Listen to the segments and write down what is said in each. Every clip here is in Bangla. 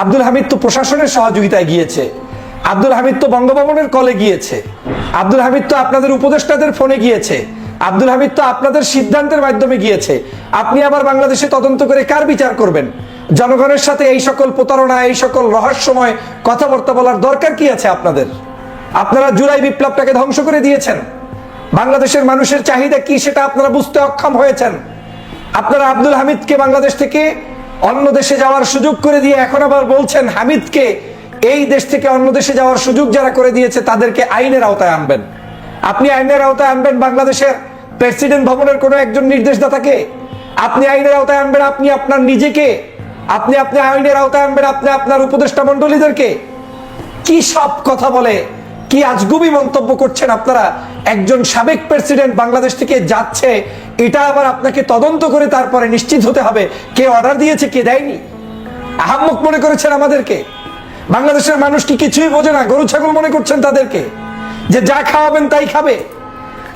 আব্দুল হামিদ তো প্রশাসনের সহযোগিতায় গিয়েছে, আব্দুল হামিদ তো বঙ্গভবনের কলে গিয়েছে, আব্দুল হামিদ তো আপনাদের উপদেষ্টাদের ফোনে গিয়েছে, আব্দুল হামিদ তো আপনাদের সিদ্ধান্তের মাধ্যমে গিয়েছে। আপনি আবার বাংলাদেশে তদন্ত করে কার বিচার করবেন? জনগণের সাথে এই সকল প্রতারণা, এই সকল রহস্যময় কথাবার্তা বলার দরকার কি আছে আপনাদের? আপনারা জুলাই বিপ্লবটাকে ধ্বংস করে দিয়েছেন। বাংলাদেশের মানুষের চাহিদা কি সেটা আপনারা বুঝতে অক্ষম হয়েছেন। আপনারা আব্দুল হামিদকে বাংলাদেশ থেকে অন্য দেশে যাওয়ার সুযোগ করে দিয়ে এখন আবার বলছেন হামিদকে এই দেশ থেকে অন্য দেশে যাওয়ার সুযোগ যারা করে দিয়েছে তাদেরকে আইনের আওতায় আনবেন। আপনি আইনের আওতায় আনবেন বাংলাদেশের প্রেসিডেন্ট ভবনের কোনো একজন নির্দেশদাতাকে, আপনি আইনের আওতায় আনবেন আপনি আপনার নিজেকে, আপনি আইনের আওতায় আনবেন আপনি আপনার উপদেষ্টা মন্ডলীদেরকে। কি সব কথা বলে, কি আজগুবি মন্তব্য করছেন আপনারা। একজন সাবেক প্রেসিডেন্ট বাংলাদেশ থেকে যাচ্ছে, এটা আবার আপনাকে তদন্ত করে তারপরে নিশ্চিত হতে হবে কে অর্ডার দিয়েছে কে দেয়নি। আহাম্মক মনে করেছেন আমাদেরকে? বাংলাদেশের মানুষ কি কিছুই বোঝে না? গরু ছাগল মনে করছেন তাদেরকে যে যা খাওয়াবেন তাই খাবে?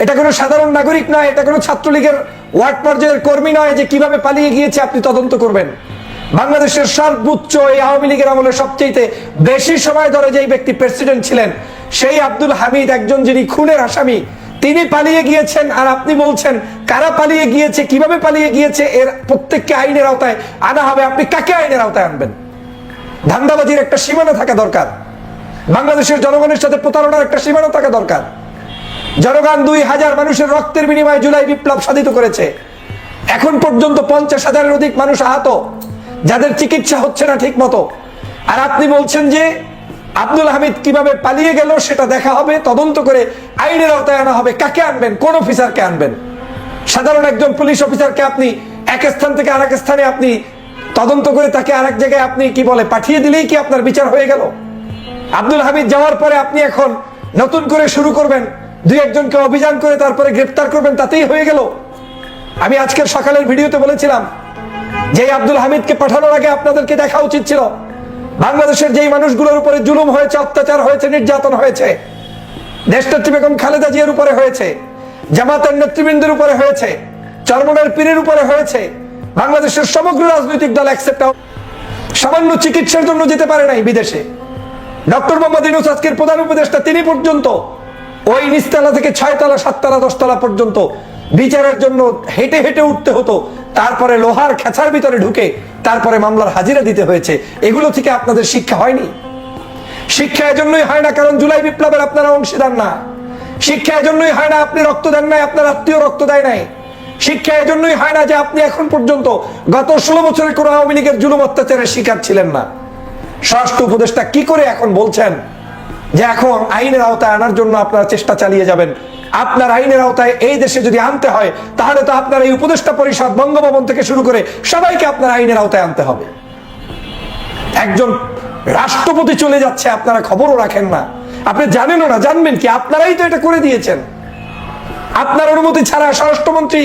এটা কোনো সাধারণ নাগরিক নয়, এটা কোনো ছাত্রলীগের ওয়ার্ড পর্যায়ের কর্মী নয় যে কিভাবে পালিয়ে গিয়েছে আপনি তদন্ত করবেন। বাংলাদেশের সর্বোচ্চ এই আওয়ামী লীগের আমলে সবচেয়ে বেশি সময় ধরে যেই ব্যক্তি প্রেসিডেন্ট ছিলেন সেই আব্দুল হামিদ, একজন যিনি খুনের আসামি, তিনি পালিয়ে গিয়েছেন। আর আপনি বলছেন কারা পালিয়ে গিয়েছে, কিভাবে পালিয়ে গিয়েছে, এর প্রত্যেককে আইনের আওতায় আনা হবে। আপনি কাকে আইনের আওতায় আনবেন? ধান্দাবাজির একটা সীমানা থাকা দরকার। বাংলাদেশের জনগণের সাথে প্রতারণার একটা সীমানা থাকা দরকার। জনগণ 2000 মানুষের রক্তের বিনিময়ে জুলাই বিপ্লব সাধিত করেছে। এখন পর্যন্ত 50,000-এর অধিক মানুষ আহত, যাদের চিকিৎসা হচ্ছে না ঠিক মতো। আর আপনি বলছেন যে আব্দুল হামিদ কিভাবে পালিয়ে গেল সেটা দেখা হবে, তদন্ত করে আইনের আওতায় আনা হবে। কাকে আনবেন? কোন অফিসারকে আনবেন? সাধারণ একজন পুলিশ অফিসারকে আপনি এক স্থান থেকে আরেক স্থানে আপনি তদন্ত করে তাকে আরেক জায়গায় আপনি কি বলে পাঠিয়ে দিলেই কি আপনার বিচার হয়ে গেল? আব্দুল হামিদ যাওয়ার পরে আপনি এখন নতুন করে শুরু করবেন, দুই একজনকে অভিযান করে তারপরে গ্রেফতার করবেন, তাতেই হয়ে গেল? আমি আজকের সকালের ভিডিওতে বলেছিলাম যে আব্দুল হামিদকে পাঠানোর আগে আপনাদেরকে দেখা উচিত ছিল বাংলাদেশের যেই মানুষগুলোর উপরে জুলুম হয়েছে, অত্যাচার হয়েছে, নির্যাতন হয়েছে, দেশনেত্রী বেগম খালেদা জিয়ার উপরে হয়েছে, জামাতের নেতৃবৃন্দের উপরে হয়েছে, চরমনের পীরের উপরে হয়েছে, বাংলাদেশের সমগ্র রাজনৈতিক দল একসেপ্ট সামান্য চিকিৎসার জন্য যেতে পারে নাই বিদেশে। ডক্টর মোহাম্মদ ইউনূস আজকের প্রধান উপদেষ্টা, তিনি পর্যন্ত ওই নিচতলা থেকে 6 তলা 7 তলা 10 তলা পর্যন্ত বিচারের জন্য হেঁটে হেঁটে উঠতে হতো, তারপরে লোহার খেঁচার ভিতরে ঢুকে তারপরে মামলার হাজিরা দিতে হয়েছে। এগুলো থেকে আপনাদের শিক্ষা হয়নি? শিক্ষা এজন্যই হয় না কারণ জুলাই বিপ্লবের আপনারা অংশীদার না। শিক্ষা এজন্যই হয় না আপনি রক্ত দেন নাই, আপনার আত্মীয় রক্ত দেয় নাই। শিক্ষা এজন্যই হয় না যে আপনি এখন পর্যন্ত গত 16 বছরের কোন আওয়ামী লীগের জুলুম অত্যাচারের শিকার ছিলেন না। স্বরাষ্ট্র উপদেষ্টা কি করে এখন বলছেন যে এখন আইনের আওতায় আনার জন্য আপনারা চেষ্টা চালিয়ে যাবেন? আপনার আইনের আওতায় এই দেশে যদি আনতে হয় তাহলে তো আপনার এই উপদেষ্টা পরিষদ, বঙ্গভবন থেকে শুরু করে সবাইকে আপনার আইনের আওতায় আনতে হবে। একজন রাষ্ট্রপতি চলে যাচ্ছে, আপনারা খবরও রাখেন না, আপনি জানেনও না। জানবেন কি? আপনারাই তো এটা করে দিয়েছেন। আপনার অনুমতি ছাড়া, স্বরাষ্ট্রমন্ত্রী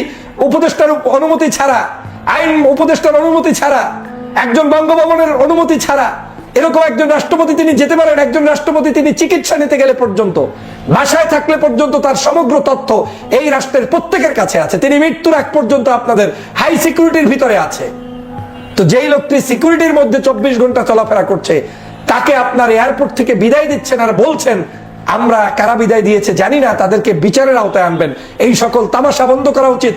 উপদেষ্টার অনুমতি ছাড়া, আইন উপদেষ্টার অনুমতি ছাড়া, একজন বঙ্গভবনের অনুমতি ছাড়া এরকম একজন রাষ্ট্রপতি তিনি যেতে পারেন? একজন রাষ্ট্রপতি তিনি চিকিৎসা নিতে গেলে পর্যন্ত, বাসায় থাকলে পর্যন্ত তার সমগ্র তথ্য এই রাষ্ট্রের প্রত্যেকের কাছে আছে। তিনি মৃত্যুর আগ পর্যন্ত আপনাদের হাই সিকিউরিটির ভিতরে আছে। তো যেই লোকটি সিকিউরিটির মধ্যে 24 ঘন্টা চলাফেরা করছে তাকে আপনার এয়ারপোর্ট থেকে বিদায় দিচ্ছেন আর বলছেন আমরা কারা বিদায় দিয়েছে জানি না, তাদেরকে বিচারের আওতায় আনবেন। এই সকল তামাশা বন্ধ করা উচিত,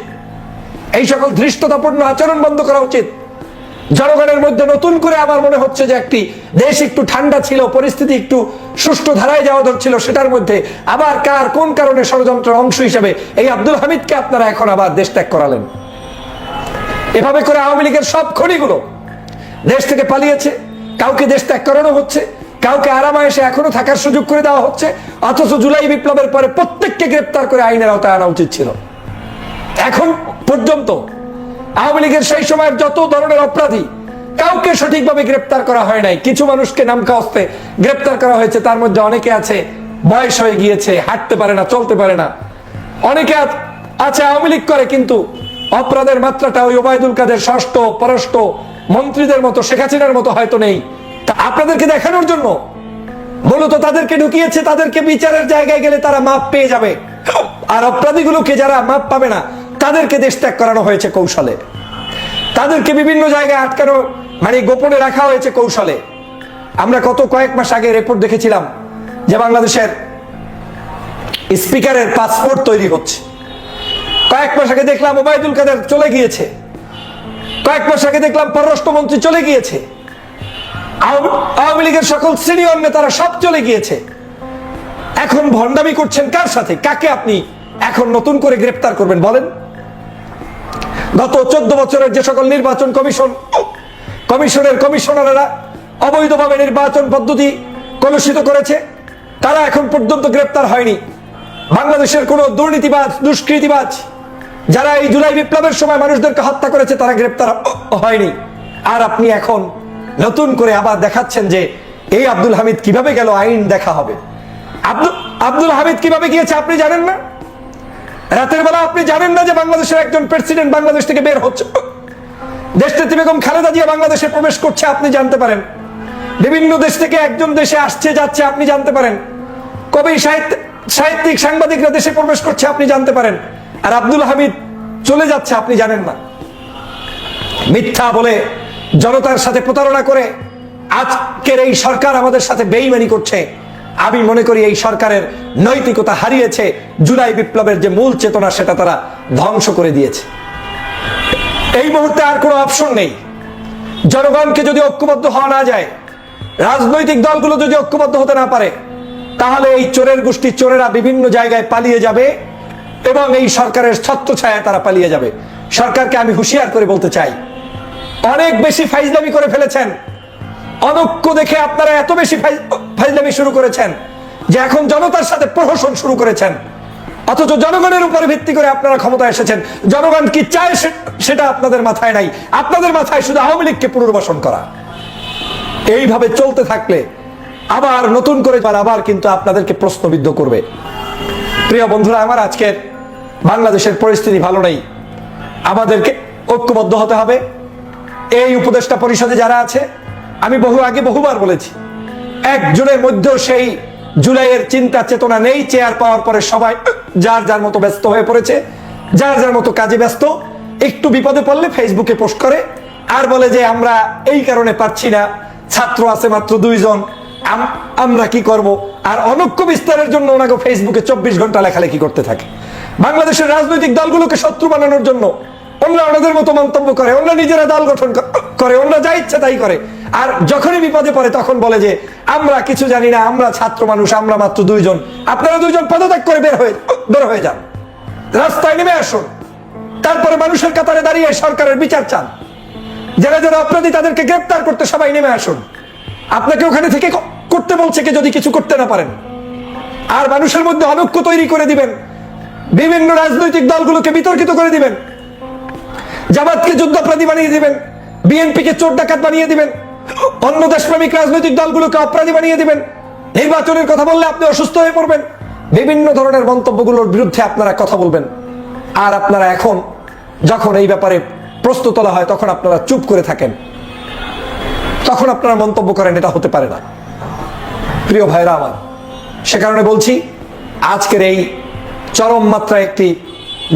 এই সকল ধৃষ্টতাপূর্ণ আচরণ বন্ধ করা উচিত। জনগণের মধ্যে নতুন করে আমার মনে হচ্ছে যে একটি দেশ একটু ঠান্ডা ছিল, পরিস্থিতি একটু সুষ্ঠু ধারায় যাওয়া ধরছিল, সেটার মধ্যে আবার কার কোন কারণে ষড়যন্ত্রের অংশ হিসেবে এই আব্দুল হামিদকে আপনারা এখন আবার দেশ ত্যাগ করালেন। এভাবে করে আওয়ামী লীগের সব খনিগুলো দেশ থেকে পালিয়েছে, কাউকে দেশ ত্যাগ করানো হচ্ছে, কাউকে আরামায়েশে এখনো থাকার সুযোগ করে দেওয়া হচ্ছে। অথচ জুলাই বিপ্লবের পরে প্রত্যেককে গ্রেপ্তার করে আইনের আওতায় আনা উচিত ছিল। এখন পর্যন্ত আওয়ামী লীগের সেই সময়ের যত ধরনের অপরাধী কাউকে সঠিকভাবে গ্রেপ্তার করা হয় নাই। কিছু মানুষকে নামকা অস্তে গ্রেপ্তার করা হয়েছে, তার মধ্যে অনেকে আছে বয়স হয়ে গিয়েছে, হাঁটতে পারে না, চলতে পারে না। অনেকে আছে আওয়ামী লীগ করে কিন্তু অপরাধের মাত্রাটা ওই ওবায়দুল কাদের ষষ্ঠ পররাষ্ট্র মন্ত্রীদের মতো, শেখ হাসিনার মতো হয়তো নেই। তা আপনাদেরকে দেখানোর জন্য মূলত তাদেরকে ঢুকিয়েছে, তাদেরকে বিচারের জায়গায় গেলে তারা মাপ পেয়ে যাবে। আর অপরাধীগুলোকে যারা মাপ পাবে না তাদেরকে দেশ ত্যাগ করানো হয়েছে কৌশলে, তাদেরকে বিভিন্ন জায়গায় আটকানো, মানে গোপনে রাখা হয়েছে কৌশলে। আমরা কয়েক মাস আগে রিপোর্ট দেখেছিলাম যে বাংলাদেশের স্পিকারের পাসপোর্ট তৈরি হচ্ছে। কয়েক মাস আগে দেখলাম ওবায়দুল কাদের চলে গিয়েছে। কয়েক মাস আগে দেখলাম পররাষ্ট্রমন্ত্রী চলে গিয়েছে। আওয়ামী লীগের সকল সিনিয়র নেতারা সব চলে গিয়েছে। এখন ভণ্ডামি করছেন কার সাথে? কাকে আপনি এখন নতুন করে গ্রেফতার করবেন বলেন? গত 14 বছরের যে সকল নির্বাচন কমিশনের কমিশনাররা অবৈধভাবে নির্বাচন পদ্ধতি কলুষিত করেছে, তারা এখন পর্যন্ত গ্রেফতার হয়নি। বাংলাদেশের কোন দুর্নীতিবাজ, দুষ্কৃতিবাজ যারা এই জুলাই বিপ্লবের সময় মানুষদেরকে হত্যা করেছে, তারা গ্রেফতার হয়নি। আর আপনি এখন নতুন করে আবার দেখাচ্ছেন যে এই আব্দুল হামিদ কিভাবে গেল, আইন দেখা হবে। আব্দুল হামিদ কিভাবে গিয়েছে আপনি জানেন না? রাতের বেলা আপনি জানেন না যে বাংলাদেশের একজন প্রেসিডেন্ট বাংলাদেশ থেকে বের হচ্ছে? দেশনেত্রী বেগম খালেদা জিয়া বাংলাদেশে প্রবেশ করছে, আপনি জানতে পারেন। বিভিন্ন দেশ থেকে একজন দেশে আসছে যাচ্ছে, আপনি জানতে পারেন। কবি, সাহিত্যিক, সাংবাদিকরা দেশে প্রবেশ করছে, আপনি জানতে পারেন। আর আব্দুল হামিদ চলে যাচ্ছে, আপনি জানেন না। মিথ্যা বলে জনতার সাথে প্রতারণা করে আজকের এই সরকার আমাদের সাথে বেইমানি করছে। আমি মনে করি এই সরকারের নৈতিকতা হারিয়েছে। জুলাই বিপ্লবের যে মূল চেতনা, সেটা তারা ধ্বংস করে দিয়েছে। এই মুহূর্তে আর কোনো অপশন নেই। জনগণকে যদি ঐক্যবদ্ধ হওয়া না যায়, রাজনৈতিক দলগুলো যদি ঐক্যবদ্ধ হতে না পারে, তাহলে এই চোরের গোষ্ঠী চোরেরা বিভিন্ন জায়গায় পালিয়ে যাবে এবং এই সরকারের ছত্রছায়ায় তারা পালিয়ে যাবে। সরকারকে আমি হুঁশিয়ার করে বলতে চাই, অনেক বেশি ফাইজলামি করে ফেলেছেন। অনৈক্য দেখে আপনারা এত বেশি ফাইজলামি শুরু করেছেন যে এখন জনতার সাথে প্রহসন শুরু করেছেন, অথচ জনগণের উপরে ভিত্তি করে আপনারা ক্ষমতায় এসেছেন। জনগণ কি চায় সেটা আপনাদের মাথায় নাই। আপনাদের মাথায় শুধু আওয়ামী লীগকে পুনর্বাসন করা। এইভাবে চলতে থাকলে আবার নতুন করে আবার কিন্তু আপনাদেরকে প্রশ্নবিদ্ধ করবে। প্রিয় বন্ধুরা আমার, আজকের বাংলাদেশের পরিস্থিতি ভালো নেই। আমাদেরকে ঐক্যবদ্ধ হতে হবে। এই উপদেষ্টা পরিষদে যারা আছে, আমি বহুবার বলেছি, একজনের মধ্যেও সেই জুলাইয়ের চিন্তা চেতনা নেই। চেয়ার পাওয়ার পরে সবাই যার যার মতো ব্যস্ত হয়ে পড়েছে, যার যার মতো কাজে ব্যস্ত। একটু বিপদে পড়লে ফেসবুকে পোস্ট করে আর বলে যে আমরা এই কারণে পারছি না, ছাত্র আছে মাত্র 2 জন, আমরা কি করব। আর অনৈক্য বিস্তারের জন্য ওনাকে ফেসবুকে 24 ঘন্টা লেখালেখি করতে থাকে। বাংলাদেশের রাজনৈতিক দলগুলোকে শত্রু বানানোর জন্য ওনারা ওনাদের মতো মন্তব্য করে, ওনারা নিজেরা দল গঠন করে, ওনারা যা ইচ্ছা তাই করে। আর যখনই বিপদে পড়ে তখন বলে যে আমরা কিছু জানি না, আমরা ছাত্র মানুষ, আমরা মাত্র 2 জন। আপনারা 2 জন পদত্যাগ করে বের হয়ে যান, রাস্তায় নেমে আসুন। তারপরে মানুষের কাতারে দাঁড়িয়ে সরকারের বিচার চান। যারা যারা অপরাধী তাদেরকে গ্রেফতার করতে সবাই নেমে আসুন। আপনাকে ওখানে থেকে করতে বলছে কে, যদি কিছু করতে না পারেন। আর মানুষের মধ্যে অনৈক্য তৈরি করে দিবেন, বিভিন্ন রাজনৈতিক দলগুলোকে বিতর্কিত করে দিবেন, জামাতকে যুদ্ধাপরাধী বানিয়ে দিবেন, বিএনপিকে চোর ডাকাত বানিয়ে দিবেন, অন্য দেশপ্রেমিক রাজনৈতিক দলগুলোকে অপরাধী বানিয়ে দিবেন। নির্বাচনের কথা বললে আপনি অসুস্থ হয়ে পড়বেন। বিভিন্ন ধরনের মন্তব্যগুলোর বিরুদ্ধে আপনারা কথা বলবেন। আর আপনারা এখন যখন এই ব্যাপারে প্রশ্ন তোলা হয় তখন আপনারা চুপ করে থাকেন, তখন আপনারা মন্তব্য করেন। এটা হতে পারে না প্রিয় ভাইরা আমার। সে কারণে বলছি, আজকের এই চরম মাত্রায় একটি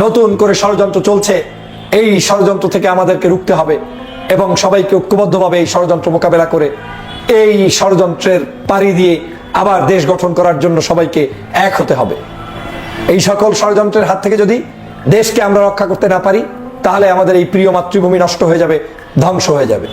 নতুন করে ষড়যন্ত্র চলছে। এই ষড়যন্ত্র থেকে আমাদেরকে রুখতে হবে এবং সবাইকে ঐক্যবদ্ধভাবে এই ষড়যন্ত্র মোকাবেলা করে এই ষড়যন্ত্রের পাড়ি দিয়ে আবার দেশ গঠন করার জন্য সবাইকে এক হতে হবে। এই সকল ষড়যন্ত্রের হাত থেকে যদি দেশকে আমরা রক্ষা করতে না পারি, তাহলে আমাদের এই প্রিয় মাতৃভূমি নষ্ট হয়ে যাবে, ধ্বংস হয়ে যাবে।